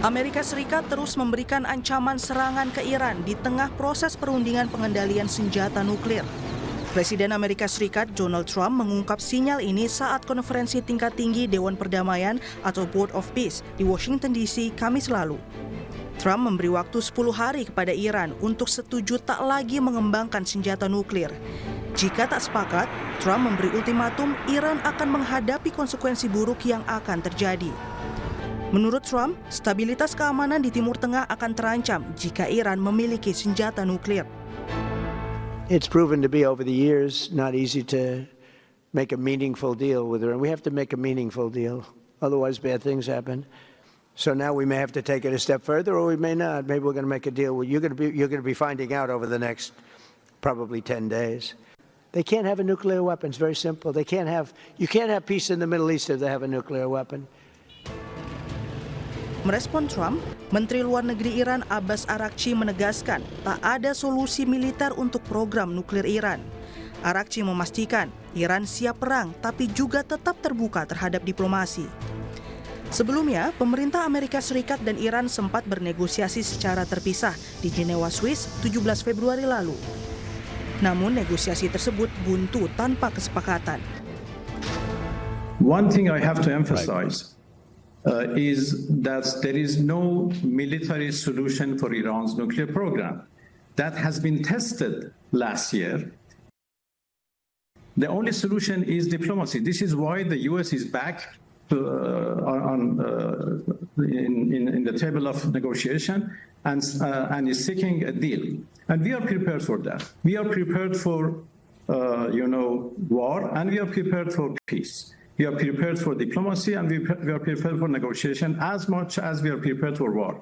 Amerika Serikat terus memberikan ancaman serangan ke Iran di tengah proses perundingan pengendalian senjata nuklir. Presiden Amerika Serikat Donald Trump mengungkap sinyal ini saat konferensi tingkat tinggi Dewan Perdamaian atau Board of Peace di Washington DC Kamis lalu. Trump memberi waktu 10 hari kepada Iran untuk setuju tak lagi mengembangkan senjata nuklir. Jika tak sepakat, Trump memberi ultimatum Iran akan menghadapi konsekuensi buruk yang akan terjadi. Menurut Trump, stabilitas keamanan di Timur Tengah akan terancam jika Iran memiliki senjata nuklir. It's proven to be over the years not easy to make a meaningful deal with Iran. We have to make a meaningful deal, otherwise bad things happen. So now we may have to take it a step further, or we may not. Maybe we're going to make a deal. You're going to be finding out over the next probably 10 days. They can't have a nuclear weapon. It's very simple. You can't have peace in the Middle East if they have a nuclear weapon. Merespon Trump, Menteri Luar Negeri Iran Abbas Araghchi menegaskan tak ada solusi militer untuk program nuklir Iran. Araghchi memastikan Iran siap perang tapi juga tetap terbuka terhadap diplomasi. Sebelumnya, pemerintah Amerika Serikat dan Iran sempat bernegosiasi secara terpisah di Jenewa, Swiss 17 Februari lalu. Namun negosiasi tersebut buntu tanpa kesepakatan. One thing I have to emphasize is that there is no military solution for Iran's nuclear program. That has been tested last year. The only solution is diplomacy. This is why the U.S. is back in the table of negotiation and is seeking a deal. And we are prepared for that. We are prepared for, war, and we are prepared for peace. We are prepared for diplomacy and we are prepared for negotiation as much as we are prepared for war.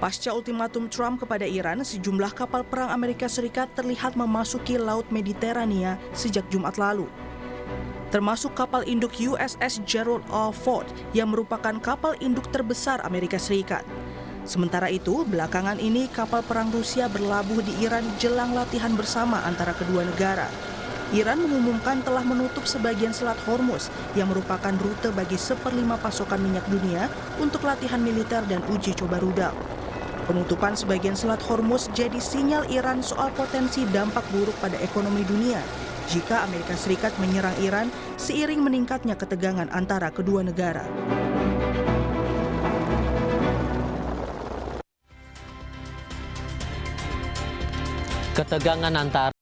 Pasca ultimatum Trump kepada Iran, sejumlah kapal perang Amerika Serikat terlihat memasuki Laut Mediterania sejak Jumat lalu. Termasuk kapal induk USS Gerald R. Ford yang merupakan kapal induk terbesar Amerika Serikat. Sementara itu, belakangan ini kapal perang Rusia berlabuh di Iran jelang latihan bersama antara kedua negara. Iran mengumumkan telah menutup sebagian Selat Hormuz yang merupakan rute bagi 1/5 pasokan minyak dunia untuk latihan militer dan uji coba rudal. Penutupan sebagian Selat Hormuz jadi sinyal Iran soal potensi dampak buruk pada ekonomi dunia jika Amerika Serikat menyerang Iran seiring meningkatnya ketegangan antara kedua negara. Ketegangan antara